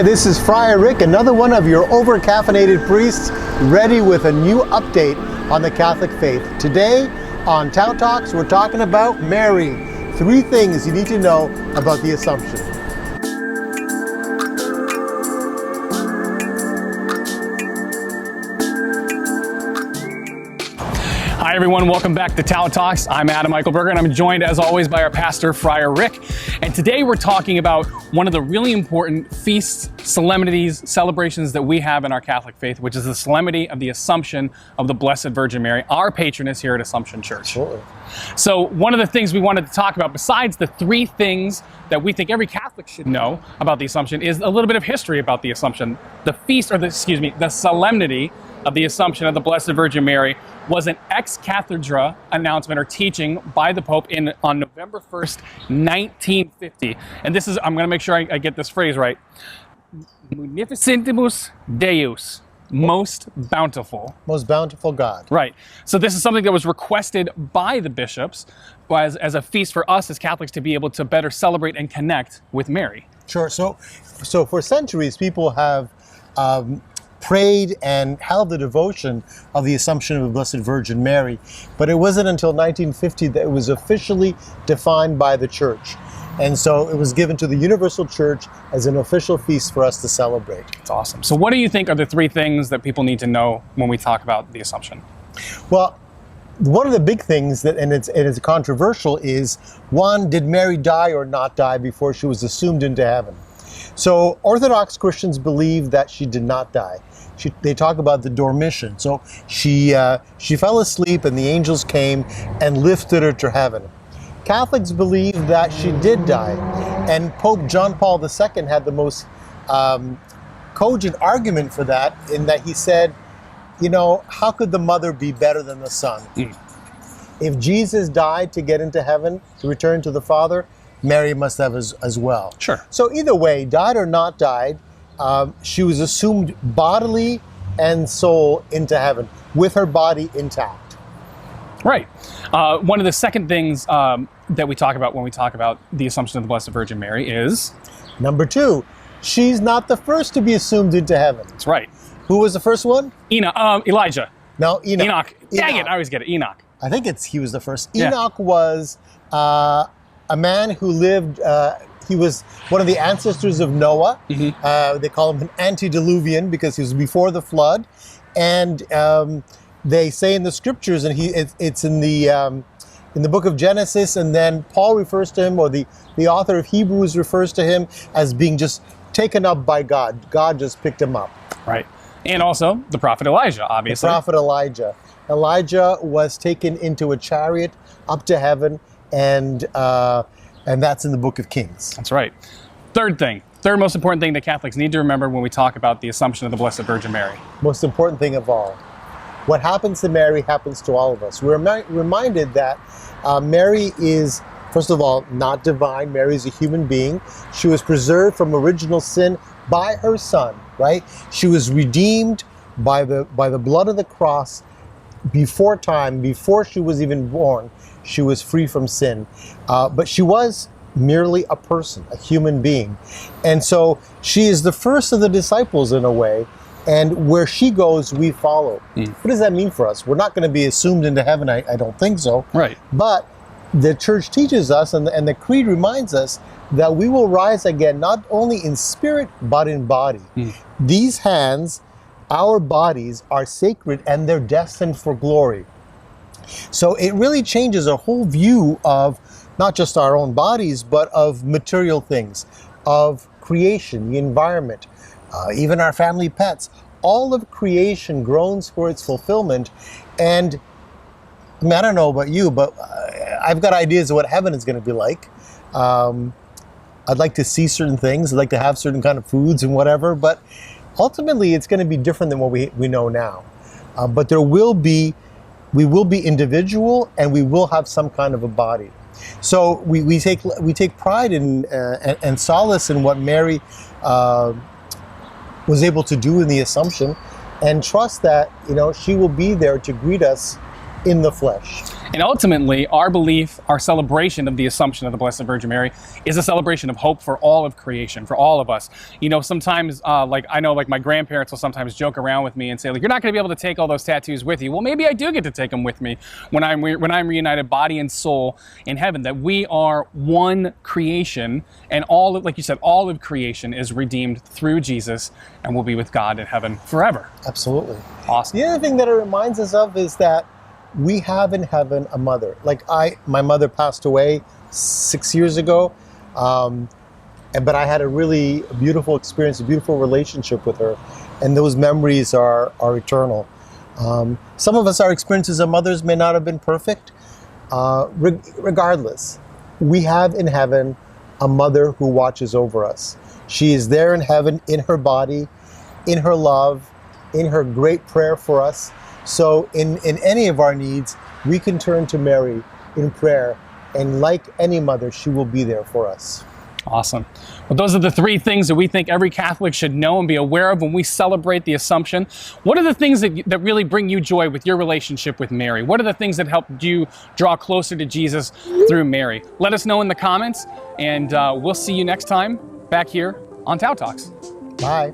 Hi, this is Friar Rick, another one of your over-caffeinated priests, ready with a new update on the Catholic faith. Today on Tau Talks, we're talking about Mary. 3 things you need to know about the Assumption. Hi everyone, welcome back to Tau Talks. I'm Adam Eichelberger and I'm joined as always by our pastor, Friar Rick. And today we're talking about one of the really important feasts, solemnities, celebrations that we have in our Catholic faith, which is the solemnity of the Assumption of the Blessed Virgin Mary, our patroness here at Assumption Church. Absolutely. So one of the things we wanted to talk about, besides the 3 things that we think every Catholic should know about the Assumption, is a little bit of history about the Assumption. The feast, or the solemnity of the Assumption of the Blessed Virgin Mary was an ex cathedra announcement or teaching by the Pope on November 1st, 1950. And this is, I'm going to make sure I get this phrase right. Munificentimus Deus, most bountiful. Most bountiful God. Right. So this is something that was requested by the bishops as a feast for us as Catholics to be able to better celebrate and connect with Mary. Sure. So for centuries, people have prayed and held the devotion of the Assumption of the Blessed Virgin Mary. But it wasn't until 1950 that it was officially defined by the Church. And so it was given to the Universal Church as an official feast for us to celebrate. It's awesome. So what do you think are the 3 things that people need to know when we talk about the Assumption? Well, one of the big things that, and it's controversial, is 1, did Mary die or not die before she was assumed into heaven? So Orthodox Christians believe that she did not die. They talk about the dormition. So she fell asleep and the angels came and lifted her to heaven. Catholics believe that she did die. And Pope John Paul II had the most cogent argument for that, in that he said, you know, how could the mother be better than the son? If Jesus died to get into heaven, to return to the Father, Mary must have as well. Sure. So either way, died or not died, she was assumed bodily and soul into heaven with her body intact. Right. One of the second things that we talk about when we talk about the Assumption of the Blessed Virgin Mary is... Number 2, she's not the first to be assumed into heaven. That's right. Who was the first one? Elijah. No, Enoch. Enoch. Dang it, I always get it. Enoch. I think he was the first. Yeah. Enoch was a man who lived... he was one of the ancestors of Noah. Mm-hmm. They call him an antediluvian because he was before the flood. And they say in the scriptures, and it's in the book of Genesis, and then Paul refers to him, or the author of Hebrews refers to him as being just taken up by God. God just picked him up. Right. And also the prophet Elijah, obviously. The prophet Elijah. Elijah was taken into a chariot up to heaven, and that's in the book of Kings. That's right. Third most important thing that Catholics need to remember when we talk about the Assumption of the Blessed Virgin Mary. Most important thing of all. What happens to Mary happens to all of us. We're reminded that Mary is, first of all, not divine. Mary is a human being. She was preserved from original sin by her Son, right? She was redeemed by the blood of the cross before time, before she was even born. She was free from sin. But she was merely a person, a human being. And so she is the first of the disciples in a way. And where she goes, we follow. What does that mean for us? We're not going to be assumed into heaven, I don't think so. Right. But the Church teaches us, and the Creed reminds us, that we will rise again, not only in spirit, but in body. These hands, our bodies, are sacred and they're destined for glory. So it really changes our whole view of not just our own bodies, but of material things, of creation, the environment, even our family pets. All of creation groans for its fulfillment. And I mean, I don't know about you, but I've got ideas of what heaven is going to be like. I'd like to see certain things. I'd like to have certain kind of foods and whatever. But ultimately, it's going to be different than what we know now. But we will be individual, and we will have some kind of a body. So we take pride in and solace in what Mary was able to do in the Assumption, and trust that, you know, she will be there to greet us in the flesh. And ultimately, our belief, our celebration of the Assumption of the Blessed Virgin Mary is a celebration of hope for all of creation, for all of us. You know, sometimes, like I know, like my grandparents will sometimes joke around with me and say, like, you're not going to be able to take all those tattoos with you. Well, maybe I do get to take them with me when I'm reunited body and soul in heaven. That we are one creation, and all of, like you said, all of creation is redeemed through Jesus, and we'll be with God in heaven forever. Absolutely. Awesome. The other thing that it reminds us of is that we have in heaven a mother. Like my mother passed away 6 years ago, but I had a really beautiful experience, a beautiful relationship with her, and those memories are eternal. Some of us, our experiences of mothers may not have been perfect. Regardless, we have in heaven a mother who watches over us. She is there in heaven, in her body, in her love, in her great prayer for us. So in any of our needs, we can turn to Mary in prayer, and like any mother, she will be there for us. Awesome. Well, those are the three things that we think every Catholic should know and be aware of when we celebrate the Assumption. What are the things that really bring you joy with your relationship with Mary? What are the things that helped you draw closer to Jesus through Mary? Let us know in the comments, and we'll see you next time back here on Tau Talks. Bye.